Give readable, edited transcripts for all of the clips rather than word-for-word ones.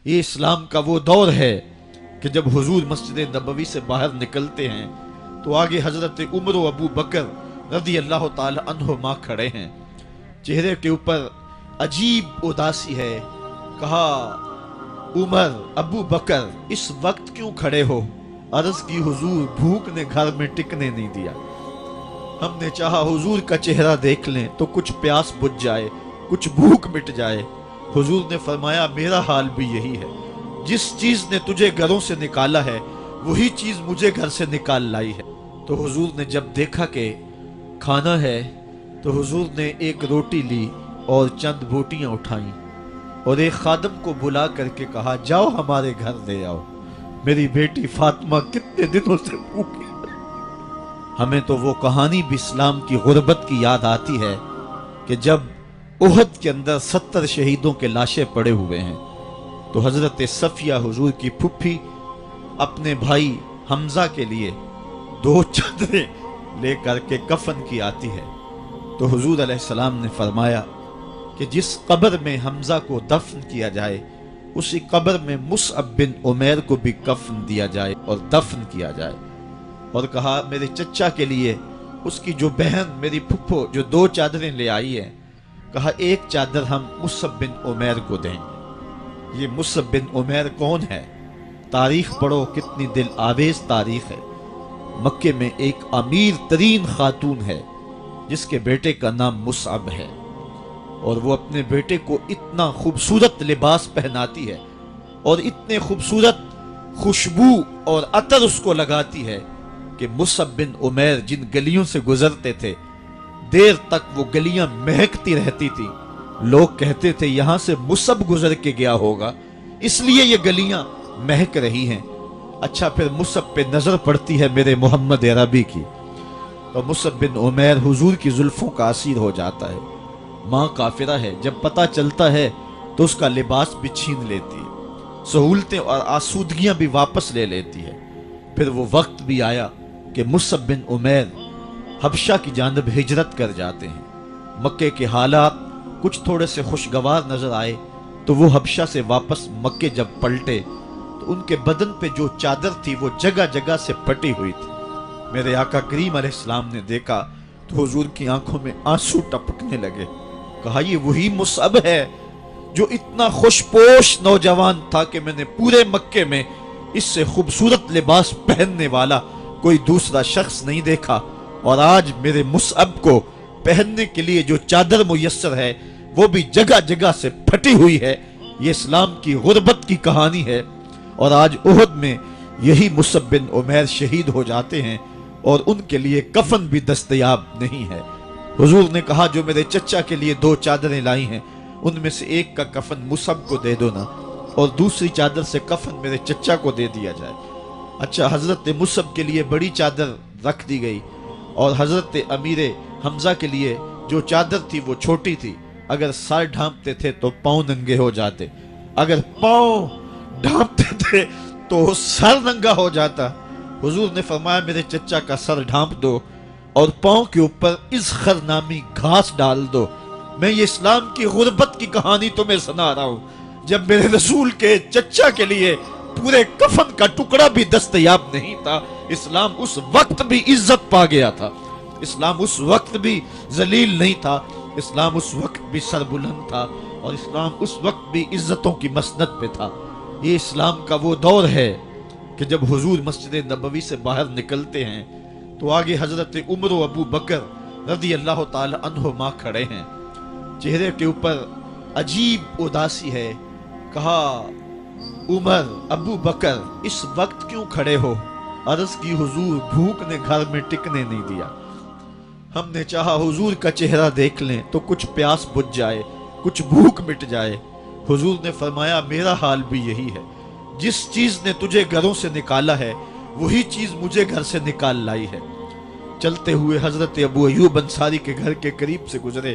یہ اسلام کا وہ دور ہے کہ جب حضور مسجد نبوی سے باہر نکلتے ہیں تو آگے حضرت عمر و ابو بکر رضی اللہ تعالی عنہما کھڑے ہیں. چہرے کے اوپر عجیب اداسی ہے. کہا عمر ابو بکر اس وقت کیوں کھڑے ہو؟ عرض کی حضور بھوک نے گھر میں ٹکنے نہیں دیا. ہم نے چاہا حضور کا چہرہ دیکھ لیں تو کچھ پیاس بجھ جائے، کچھ بھوک مٹ جائے. حضور نے فرمایا میرا حال بھی یہی ہے. جس چیز نے تجھے گھروں سے نکالا ہے وہی چیز مجھے گھر سے نکال لائی ہے. تو حضور نے جب دیکھا کہ کھانا ہے تو حضور نے ایک روٹی لی اور چند بوٹیاں اٹھائیں اور ایک خادم کو بلا کر کے کہا جاؤ ہمارے گھر لے آؤ، میری بیٹی فاطمہ کتنے دنوں سے بھوکی. ہمیں تو وہ کہانی بھی اسلام کی غربت کی یاد آتی ہے کہ جب احد کے اندر 70 شہیدوں کے لاشیں پڑے ہوئے ہیں تو حضرت صفیہ حضور کی پھپھی اپنے بھائی حمزہ کے لیے 2 چادریں لے کر کے کفن کی آتی ہے. تو حضور علیہ السلام نے فرمایا کہ جس قبر میں حمزہ کو دفن کیا جائے اسی قبر میں مصعب بن عمیر کو بھی کفن دیا جائے اور دفن کیا جائے. اور کہا میرے چچا کے لیے اس کی جو بہن میری پھپھو جو 2 چادریں لے آئی ہیں، کہا ایک چادر ہم مصعب بن عمیر کو دیں گے. یہ مصعب بن عمیر کون ہے؟ تاریخ پڑھو، کتنی دل آویز تاریخ ہے. مکے میں ایک امیر ترین خاتون ہے جس کے بیٹے کا نام مصعب ہے، اور وہ اپنے بیٹے کو اتنا خوبصورت لباس پہناتی ہے اور اتنے خوبصورت خوشبو اور عطر اس کو لگاتی ہے کہ مصعب بن عمیر جن گلیوں سے گزرتے تھے دیر تک وہ گلیاں مہکتی رہتی تھی. لوگ کہتے تھے یہاں سے مصعب گزر کے گیا ہوگا اس لیے یہ گلیاں مہک رہی ہیں. اچھا پھر مصعب پہ نظر پڑتی ہے میرے محمد عربی کی تو مصعب بن عمیر حضور کی زلفوں کا اسیر ہو جاتا ہے. ماں کافرہ ہے، جب پتہ چلتا ہے تو اس کا لباس بھی چھین لیتی ہے، سہولتیں اور آسودگیاں بھی واپس لے لیتی ہے. پھر وہ وقت بھی آیا کہ مصعب بن عمیر حبشہ کی جانب ہجرت کر جاتے ہیں. مکے کے حالات کچھ تھوڑے سے خوشگوار نظر آئے تو وہ حبشہ سے واپس مکے جب پلٹے تو ان کے بدن پہ جو چادر تھی وہ جگہ جگہ سے پھٹی ہوئی تھی. میرے آقا کریم علیہ السلام نے دیکھا تو حضور کی آنکھوں میں آنسو ٹپکنے لگے. کہا یہ وہی مصعب ہے جو اتنا خوش پوش نوجوان تھا کہ میں نے پورے مکے میں اس سے خوبصورت لباس پہننے والا کوئی دوسرا شخص نہیں دیکھا، اور آج میرے مصعب کو پہننے کے لیے جو چادر میسر ہے وہ بھی جگہ جگہ سے پھٹی ہوئی ہے. یہ اسلام کی غربت کی کہانی ہے. اور آج احد میں یہی مصعب بن عمیر شہید ہو جاتے ہیں اور ان کے لیے کفن بھی دستیاب نہیں ہے. حضور نے کہا جو میرے چچا کے لیے 2 چادریں لائی ہیں ان میں سے ایک کا کفن مصعب کو دے دو نا، اور دوسری چادر سے کفن میرے چچا کو دے دیا جائے. اچھا حضرت مصعب کے لیے بڑی چادر رکھ دی گئی اور حضرت امیر حمزہ کے لیے جو چادر تھی وہ چھوٹی تھی. اگر سر ڈھانپتے تھے تو پاؤں ننگے ہو جاتے، اگر پاؤں ڈھانپتے تھے تو سر ننگا ہو جاتا. حضور نے فرمایا میرے چچا کا سر ڈھانپ دو اور پاؤں کے اوپر اذخر نامی گھاس ڈال دو. میں یہ اسلام کی غربت کی کہانی تمہیں سنا رہا ہوں. جب میرے رسول کے چچا کے لیے پورے کفن کا ٹکڑا بھی دستیاب نہیں تھا، اسلام اس وقت بھی عزت پا گیا تھا. اسلام اس وقت بھی ذلیل نہیں تھا. اسلام اس وقت بھی سربلند تھا اور اسلام اس وقت بھی عزتوں کی مسند پہ تھا. یہ اسلام کا وہ دور ہے کہ جب حضور مسجد نبوی سے باہر نکلتے ہیں تو آگے حضرت عمر و ابو بکر رضی اللہ تعالی عنہما کھڑے ہیں. چہرے کے اوپر عجیب اداسی ہے. کہا عمر ابو بکر اس وقت کیوں کھڑے ہو؟ عرض کی حضور بھوک نے گھر میں ٹکنے نہیں دیا. ہم نے چاہا حضور کا چہرہ دیکھ لیں تو کچھ پیاس بجھ جائے، کچھ بھوک مٹ جائے. حضور نے فرمایا میرا حال بھی یہی ہے. جس چیز نے تجھے گھروں سے نکالا ہے وہی چیز مجھے گھر سے نکال لائی ہے. چلتے ہوئے حضرت ابو ایوب انصاری کے گھر کے قریب سے گزرے.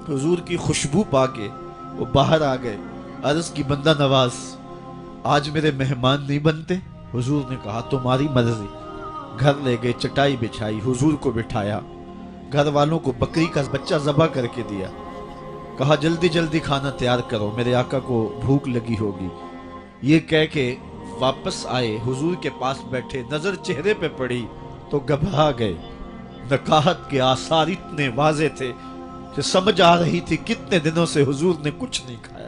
حضور کی خوشبو پا کے وہ باہر آ گئے. عرض کی بندہ نواز آج میرے مہمان نہیں بنتے؟ حضور نے کہا تمہاری مرضی. گھر لے گئے، چٹائی بچھائی، حضور کو بٹھایا. گھر والوں کو بکری کا بچہ ذبح کر کے دیا، کہا جلدی جلدی کھانا تیار کرو، میرے آقا کو بھوک لگی ہوگی۔ یہ کہہ کے واپس آئے، حضور کے پاس بیٹھے، نظر چہرے پہ پڑی تو گھبرا گئے۔ نکاحت کے آثار اتنے واضح تھے کہ سمجھ آ رہی تھی کتنے دنوں سے حضور نے کچھ نہیں کھایا۔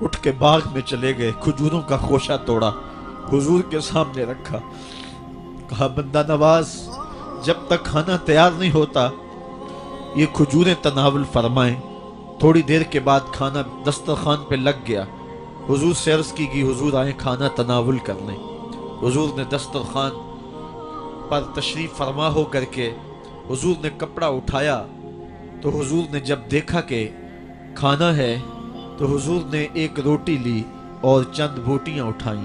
اٹھ کے باغ میں چلے گئے، کھجوروں کا خوشہ توڑا، حضور کے سامنے رکھا، کہا بندہ نواز جب تک کھانا تیار نہیں ہوتا یہ کھجوریں تناول فرمائیں۔ تھوڑی دیر کے بعد کھانا دسترخوان پہ لگ گیا، حضور سے عرض کی گئی حضور آئیں کھانا تناول کر لیں۔ حضور نے دسترخوان پر تشریف فرما ہو کر کے حضور نے کپڑا اٹھایا تو حضور نے جب دیکھا کہ کھانا ہے تو حضور نے ایک روٹی لی اور چند بوٹیاں اٹھائیں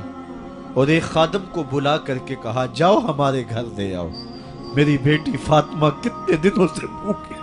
اور ایک خادم کو بلا کر کے کہا جاؤ ہمارے گھر دے آؤ، میری بیٹی فاطمہ کتنے دنوں سے بھوکی۔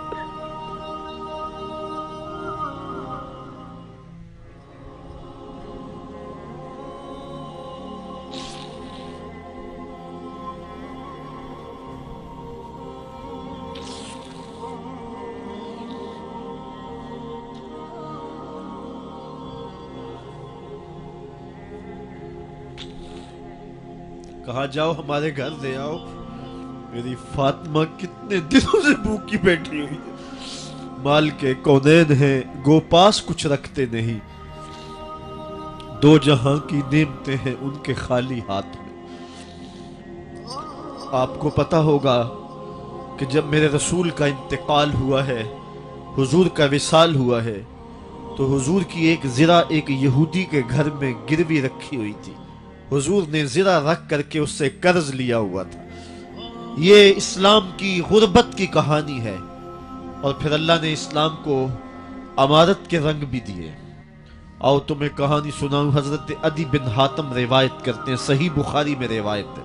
کہا جاؤ ہمارے گھر دے آؤ، میری فاطمہ کتنے دنوں سے بھوکی بیٹھی ہوئی ہے۔ مال کے کونین ہیں گو پاس کچھ رکھتے نہیں، دو جہاں کی نعمتیں ہیں ان کے خالی ہاتھ میں۔ آپ کو پتہ ہوگا کہ جب میرے رسول کا انتقال ہوا ہے، حضور کا وصال ہوا ہے، تو حضور کی ایک زرہ ایک یہودی کے گھر میں گروی رکھی ہوئی تھی۔ حضور نے زرہ رکھ کر کے اس سے قرض لیا ہوا تھا۔ یہ اسلام کی غربت کی کہانی ہے، اور پھر اللہ نے اسلام کو امارت کے رنگ بھی دیے۔ آؤ تمہیں کہانی سناؤں، حضرت عدی بن حاتم روایت کرتے ہیں، صحیح بخاری میں روایت ہے۔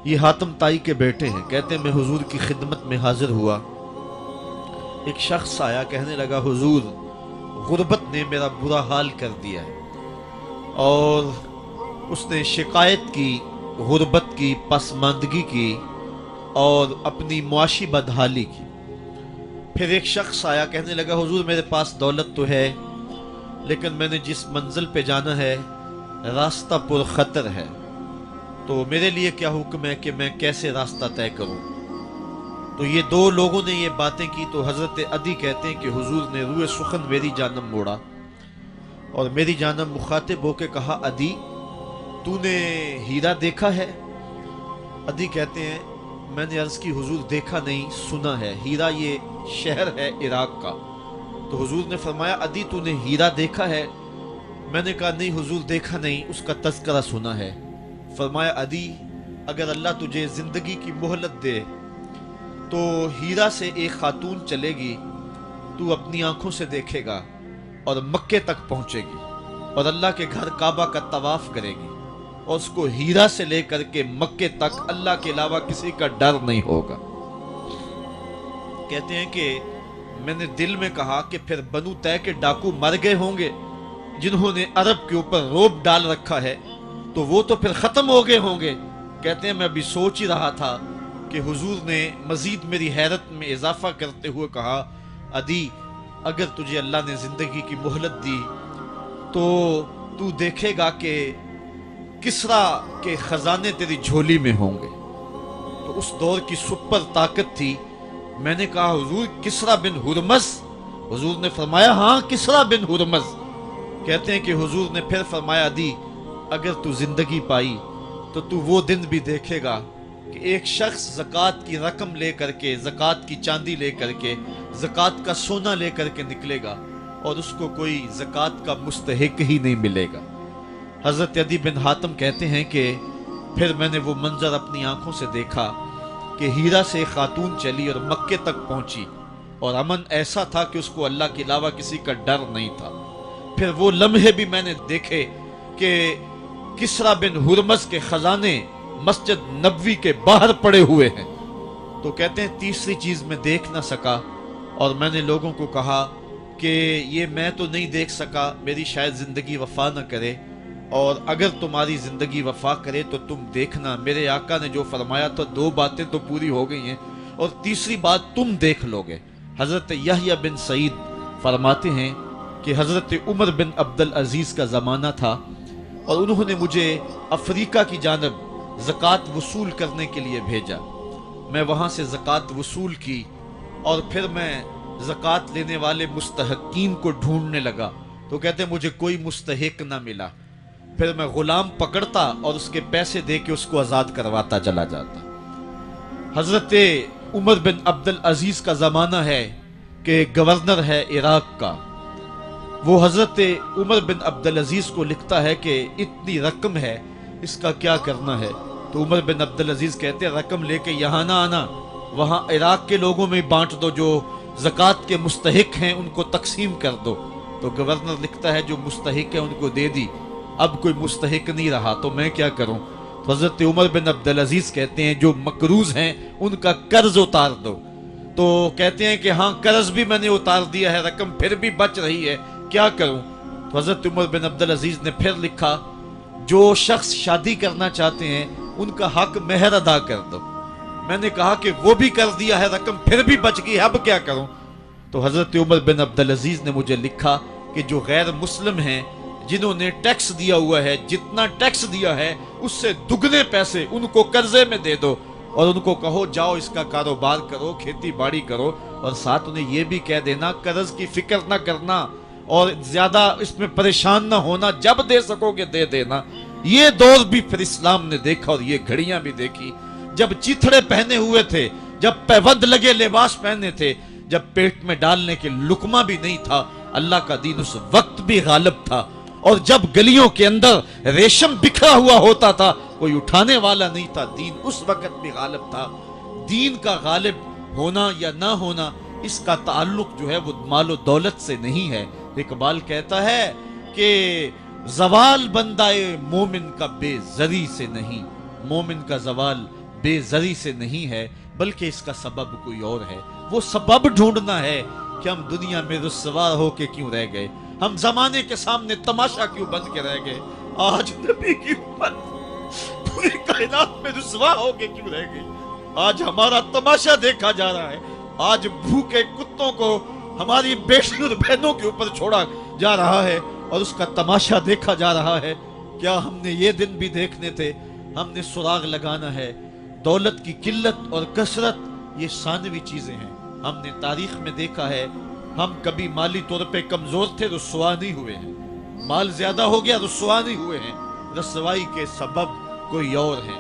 یہ حاتم تائی کے بیٹے ہیں، کہتے ہیں میں حضور کی خدمت میں حاضر ہوا، ایک شخص آیا کہنے لگا حضور غربت نے میرا برا حال کر دیا ہے، اور اس نے شکایت کی، غربت کی، پسماندگی کی اور اپنی معاشی بدحالی کی۔ پھر ایک شخص آیا کہنے لگا حضور میرے پاس دولت تو ہے لیکن میں نے جس منزل پہ جانا ہے راستہ پر خطر ہے، تو میرے لیے کیا حکم ہے کہ میں کیسے راستہ طے کروں؟ تو یہ دو لوگوں نے یہ باتیں کی تو حضرت عدی کہتے ہیں کہ حضور نے روئے سخن میری جانب موڑا اور میری جانب مخاطب ہو کے کہا عدی تو نے ہیرا دیکھا ہے؟ عدی کہتے ہیں میں نے عرض کی حضور دیکھا نہیں، سنا ہے، ہیرا یہ شہر ہے عراق کا۔ تو حضور نے فرمایا عدی تو نے ہیرا دیکھا ہے؟ میں نے کہا نہیں حضور دیکھا نہیں، اس کا تذکرہ سنا ہے۔ فرمایا عدی اگر اللہ تجھے زندگی کی مہلت دے تو ہیرا سے ایک خاتون چلے گی، تو اپنی آنکھوں سے دیکھے گا اور مکے تک پہنچے گی اور اللہ کے گھر کعبہ کا طواف کرے گی، اور اس کو ہیرا سے لے کر کے مکے تک اللہ کے علاوہ کسی کا ڈر نہیں ہوگا۔ کہتے ہیں کہ میں نے دل میں کہا کہ پھر بنو طے کے ڈاکو مر گئے ہوں گے جنہوں نے عرب کے اوپر روب ڈال رکھا ہے، تو وہ تو پھر ختم ہو گئے ہوں گے۔ کہتے ہیں میں ابھی سوچ ہی رہا تھا کہ حضور نے مزید میری حیرت میں اضافہ کرتے ہوئے کہا عدی اگر تجھے اللہ نے زندگی کی مہلت دی تو تو دیکھے گا کہ کسرا کے خزانے تیری جھولی میں ہوں گے۔ تو اس دور کی سپر طاقت تھی۔ میں نے کہا حضور کسرا بن ہرمز؟ حضور نے فرمایا ہاں کسرا بن ہرمز۔ کہتے ہیں کہ حضور نے پھر فرمایا عدی اگر تو زندگی پائی تو تو وہ دن بھی دیکھے گا کہ ایک شخص زکوٰۃ کی رقم لے کر کے، زکوٰۃ کی چاندی لے کر کے، زکوٰۃ کا سونا لے کر کے نکلے گا اور اس کو کوئی زکوٰۃ کا مستحق ہی نہیں ملے گا۔ حضرت عدی بن حاتم کہتے ہیں کہ پھر میں نے وہ منظر اپنی آنکھوں سے دیکھا کہ ہیرا سے ایک خاتون چلی اور مکے تک پہنچی، اور امن ایسا تھا کہ اس کو اللہ کے علاوہ کسی کا ڈر نہیں تھا۔ پھر وہ لمحے بھی میں نے دیکھے کہ کسرا بن ہرمز کے خزانے مسجد نبوی کے باہر پڑے ہوئے ہیں۔ تو کہتے ہیں تیسری چیز میں دیکھ نہ سکا، اور میں نے لوگوں کو کہا کہ یہ میں تو نہیں دیکھ سکا، میری شاید زندگی وفا نہ کرے، اور اگر تمہاری زندگی وفا کرے تو تم دیکھنا میرے آقا نے جو فرمایا تو 2 باتیں تو پوری ہو گئی ہیں، اور تیسری بات تم دیکھ لو گے۔ حضرت یحییٰ بن سعید فرماتے ہیں کہ حضرت عمر بن عبدالعزیز کا زمانہ تھا، اور انہوں نے مجھے افریقہ کی جانب زکوٰۃ وصول کرنے کے لیے بھیجا۔ میں وہاں سے زکوٰۃ وصول کی، اور پھر میں زکوٰۃ لینے والے مستحقین کو ڈھونڈنے لگا، تو کہتے ہیں مجھے کوئی مستحق نہ ملا۔ پھر میں غلام پکڑتا اور اس کے پیسے دے کے اس کو آزاد کرواتا چلا جاتا۔ حضرت عمر بن عبدالعزیز کا زمانہ ہے کہ گورنر ہے عراق کا، وہ حضرت عمر بن عبدالعزیز کو لکھتا ہے کہ اتنی رقم ہے، اس کا کیا کرنا ہے؟ تو عمر بن عبدالعزیز کہتے ہیں رقم لے کے یہاں نہ آنا، وہاں عراق کے لوگوں میں بانٹ دو، جو زکوٰۃ کے مستحق ہیں ان کو تقسیم کر دو۔ تو گورنر لکھتا ہے جو مستحق ہے ان کو دے دی، اب کوئی مستحق نہیں رہا تو میں کیا کروں؟ تو حضرت عمر بن عبدالعزیز کہتے ہیں جو مقروض ہیں ان کا قرض اتار دو۔ تو کہتے ہیں کہ ہاں قرض بھی میں نے اتار دیا ہے، رقم پھر بھی بچ رہی ہے، کیا کروں؟ تو حضرت عمر بن عبدالعزیز نے پھر لکھا جو شخص شادی کرنا چاہتے ہیں ان کا حق مہر ادا کر دو۔ میں نے کہا کہ وہ بھی کر دیا ہے، رقم پھر بھی بچ گئی، اب کیا کروں؟ تو حضرت عمر بن عبدالعزیز نے مجھے لکھا کہ جو غیر مسلم ہیں، جنہوں نے ٹیکس دیا ہوا ہے، جتنا ٹیکس دیا ہے اس سے دگنے پیسے ان کو قرضے میں دے دو، اور ان کو کہو جاؤ اس کا کاروبار کرو، کھیتی باڑی کرو، اور ساتھ انہیں یہ بھی کہہ دینا قرض کی فکر نہ کرنا اور زیادہ اس میں پریشان نہ ہونا، جب دے سکو گے دے دینا۔ یہ دور بھی پھر اسلام نے دیکھا اور یہ گھڑیاں بھی دیکھی، جب چیتھڑے پہنے ہوئے تھے، جب پیوند لگے لباس پہنے تھے، جب پیٹ میں ڈالنے کے لقمہ بھی نہیں تھا، اللہ کا دین اس وقت بھی غالب تھا۔ اور جب گلیوں کے اندر ریشم بکھرا ہوا ہوتا تھا، کوئی اٹھانے والا نہیں تھا، دین اس وقت بھی غالب تھا۔ دین کا غالب ہونا یا نہ ہونا، اس کا تعلق جو ہے وہ مال و دولت سے نہیں ہے۔ اقبال کہتا ہے کہ زوال بندہ مومن کا بے زری سے نہیں، مومن کا زوال بے زری سے نہیں ہے، بلکہ اس کا سبب کوئی اور ہے۔ وہ سبب ڈھونڈنا ہے کہ ہم دنیا میں رسوا ہو کے کیوں رہ گئے، ہم زمانے کے سامنے تماشا کیوں بن کے رہ گئے، آج نبی کی امت پوری کائنات میں رسوا ہو کے کیوں رہ گئی، آج ہمارا تماشا دیکھا جا رہا ہے، آج بھوکے کتوں کو ہماری بیٹی اور بہنوں کے اوپر چھوڑا جا رہا ہے اور اس کا تماشا دیکھا جا رہا ہے۔ کیا ہم نے یہ دن بھی دیکھنے تھے؟ ہم نے سراغ لگانا ہے۔ دولت کی قلت اور کثرت یہ ثانوی چیزیں ہیں، ہم نے تاریخ میں دیکھا ہے، ہم کبھی مالی طور پہ کمزور تھے، رسوا نہیں ہوئے ہیں، مال زیادہ ہو گیا رسوا نہیں ہوئے ہیں، رسوائی کے سبب کوئی اور ہیں۔